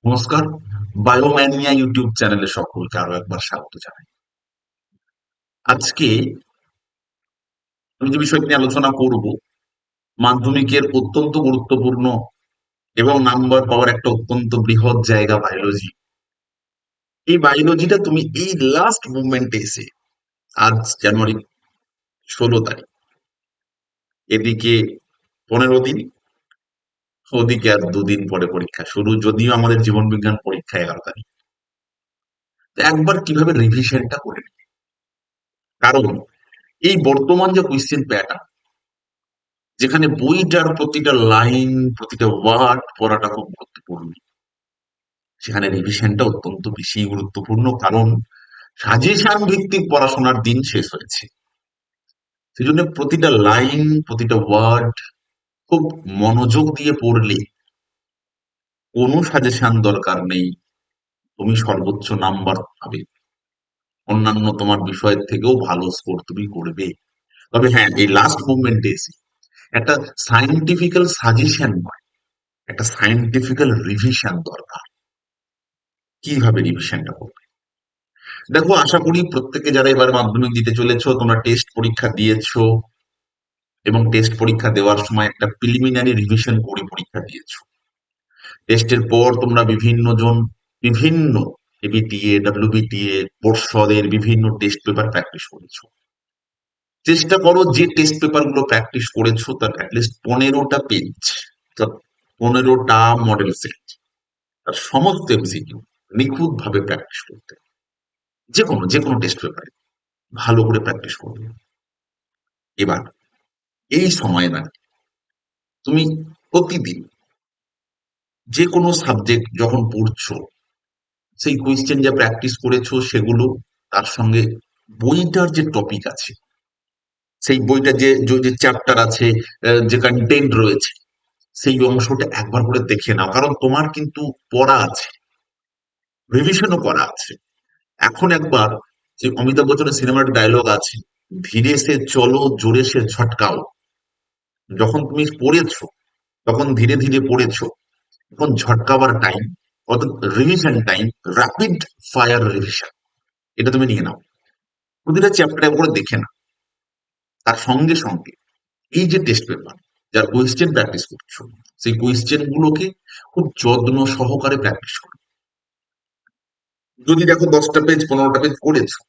নমস্কার। বায়োম্যানিয়া ইউটিউব চ্যানেলে সকলকে আরো একবার স্বাগত জানাই। আজকে আমি যে বিষয়টি নিয়ে আলোচনা করব, মাধ্যমিকের অত্যন্ত গুরুত্বপূর্ণ এবং নাম্বার পাওয়ার একটা অত্যন্ত বৃহৎ জায়গা বায়োলজি। এই বায়োলজিটা তুমি এই লাস্ট মুভমেন্টে এসে, আজ জানুয়ারি 16 তারিখ, এদিকে 15 দিন, ওদিকে আর 2 দিন পরে পরীক্ষা শুরু, যদিও আমাদের জীবন বিজ্ঞান পরীক্ষা 11 তারিখ। একবার কিভাবে রিভিশনটা করে নিই, কারণ এই বর্তমান যে কোয়েশ্চেন প্যাটার্ন, যেখানে বইটার প্রতিটা লাইন, প্রতিটা ওয়ার্ড পড়াটা খুব গুরুত্বপূর্ণ, সেখানে রিভিশনটা অত্যন্ত বেশি গুরুত্বপূর্ণ। কারণ সাজেশন ভিত্তিক পড়াশোনার দিন শেষ হয়েছে। সেই জন্য প্রতিটা লাইন, প্রতিটা ওয়ার্ড খুব মনোযোগ দিয়ে পড়লে কোনো সাজেশন দরকার নেই, তুমি সর্বোচ্চ নাম্বার পাবে, অন্যান্য তোমার বিষয়ের থেকেও ভালো স্কোর তুমি করবে। তবে হ্যাঁ, এই লাস্ট মুভমেন্টে এসে একটা সায়েন্টিফিক্যাল সাজেশন নয়, একটা সায়েন্টিফিক্যাল রিভিশন দরকার। কিভাবে রিভিশনটা করবে? দেখো, আশা করি প্রত্যেকে যারা এবার মাধ্যমিক দিতে চলেছো, তোমরা টেস্ট পরীক্ষা দিয়েছো এবং টেস্ট পরীক্ষা দেওয়ার সময় একটা প্রিলিমিনারি রিভিশন করে পরীক্ষা দিয়েছো। টেস্টের পর তোমরা বিভিন্ন এবিটিএ, ডাব্লিউবিটিএ, পর্ষদের বিভিন্ন টেস্ট পেপার প্র্যাকটিস করেছো। চেষ্টা করো যে টেস্ট পেপার গুলো প্র্যাকটিস করেছো তার অ্যাটলিস্ট 15টা পেজ, 15টা মডেল সেট, তার সমস্ত এমসিকিউ নিখুঁত ভাবে প্র্যাকটিস করতে। যে কোনো টেস্ট পেপারে ভালো করে প্র্যাকটিস করবে। এবার এই সময় না, তুমি প্রতিদিন যে কোনো সাবজেক্ট যখন পড়ছো, সেই কোয়েশ্চেন যা প্র্যাকটিস করেছো সেগুলো, তার সঙ্গে বইটার যে টপিক আছে, সেই বইটা যে যে চ্যাপ্টার আছে, যে কন্টেন্ট রয়েছে, সেই অংশটা একবার করে দেখে নাও। কারণ তোমার কিন্তু পড়া আছে, রিভিশনও করা আছে। এখন একবার, যে অমিতাভ বচ্চনের সিনেমার ডায়লগ আছে, ধীরে সে চলো জোরে সে ঝটকাও। যখন তুমি পড়েছো, তখন ধীরে ধীরে পড়েছো, এখন ঝটকাবার টাইম, অর্থাৎ revision time, rapid fire revision, এটা তুমি নিয়ে নাও। প্রতিটা চ্যাপ্টার করে দেখে নাও। তার সঙ্গে সঙ্গে এই যে টেস্ট পেপার, যার কোয়েশ্চেন প্র্যাকটিস করছো, সেই কোয়েশ্চেন গুলোকে খুব যত্ন সহকারে প্র্যাকটিস করো। যদি দেখো 10টা পেজ, 15টা পেজ করেছো,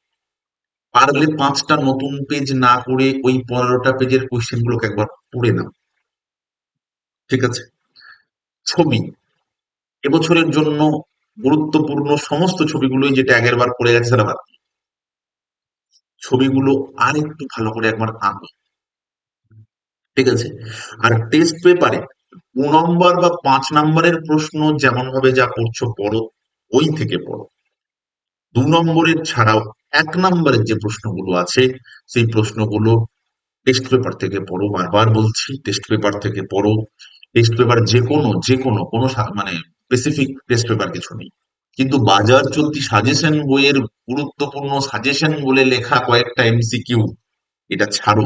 পারলে 5টা নতুন পেজ না করে ওই 15টা পেজের কোয়েশ্চেন গুলোকে একবার পড়ে নাও। ঠিক আছে? ছবি, এবছরের জন্য গুরুত্বপূর্ণ সমস্ত ছবিগুলোই, যেটা আগের বার পড়ে গেছে সেটা বাদ দিয়ে, ছবিগুলো আর একটু ভালো করে একবার আঁকো। ঠিক আছে? আর টেস্ট পেপারে 2 নম্বর বা 5 নম্বরের প্রশ্ন যেমন ভাবে যা করছো পড়ো, ওই থেকে পড়ো। 2 নম্বরের ছাড়াও 1 নম্বরের যে প্রশ্নগুলো আছে, সেই প্রশ্নগুলো টেস্ট পেপার থেকে পড়ো। বারবার বলছি, টেস্ট পেপার থেকে পড়ো। টেস্ট পেপার যে কোনো কোনো মানে স্পেসিফিক টেস্ট পেপার কিছু নেই, কিন্তু বাজার চলতি সাজেশন বইয়ের গুরুত্বপূর্ণ সাজেশন বলে লেখা কয়েকটা এমসিকিউ, এটা ছাড়ো।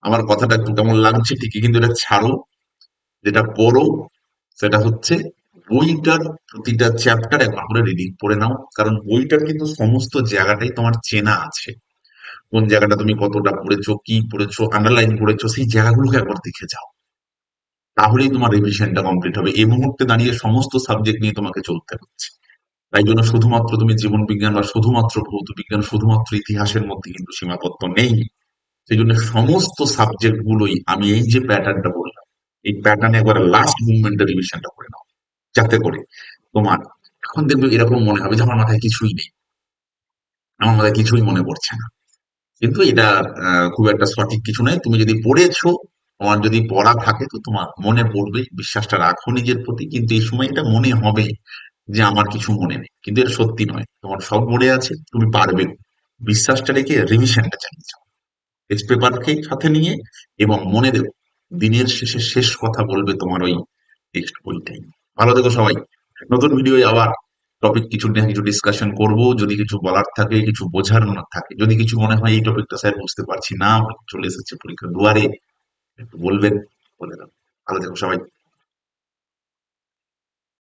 আমার কথাটা একটু কেমন লাগছে ঠিকই, কিন্তু এটা ছাড়ো। যেটা পড়ো সেটা হচ্ছে বইটার প্রতিটা চ্যাপ্টার একবার করে রিডিং পড়ে নাও। কারণ বইটার কিন্তু সমস্ত জায়গাটাই তোমার চেনা আছে। কোন জায়গাটা তুমি কতটা পড়েছো, কি পড়েছো, আন্ডারলাইন করেছো, সেই জায়গাগুলোকে একবার দেখে যাও। তাহলেই তোমার রিভিশনটা কমপ্লিট হবে। এই মুহূর্তে দাঁড়িয়ে সমস্ত সাবজেক্ট নিয়ে তোমাকে চলতে হচ্ছে। তাই জন্য শুধুমাত্র তুমি জীবন বিজ্ঞান বা শুধুমাত্র ভৌত বিজ্ঞান, শুধুমাত্র ইতিহাসের মধ্যে কিন্তু সীমাবদ্ধ নেই। সেই জন্য সমস্ত সাবজেক্ট গুলোই আমি এই যে প্যাটার্নটা বললাম, এই প্যাটার্নে একবার লাস্ট মুভমেন্টের রিভিশনটা করে নাও, যাতে করে তোমার এখন দেখবে এরকম মনে হবে যে আমার মাথায় কিছুই নেই, আমার মাথায় কিছুই মনে পড়ছে না। কিন্তু এটা খুব একটা সঠিক কিছু নয়। তুমি যদি পড়েছো, তোমার যদি পড়া থাকে, তো তোমার মনে পড়বে। বিশ্বাসটা রাখো নিজের প্রতি। কিন্তু এই সময় এটা মনে হবে যে আমার কিছু মনে নেই, কিন্তু এটা সত্যি নয়, তোমার সব মনে আছে, তুমি পারবে। বিশ্বাসটা রেখে রিভিশনটা চালিয়ে যাও, টেস্ট পেপারকে সাথে নিয়ে। এবং মনে রেখো, দিনের শেষে শেষ কথা বলবে তোমার ওই টেক্সট বইটাই। ভালো থেকো সবাই। নতুন ভিডিও আবার টপিক কিছু নিয়ে কিছু ডিসকাশন করব। যদি কিছু বলার থাকে, কিছু বোঝার না থাকে, যদি কিছু মনে হয় এই টপিকটা স্যার বুঝতে পারছি না, চলে এসেছে পরীক্ষার দুয়ারে, একটু বলবেন, বলে দেবেন। ভালো থেকো সবাই।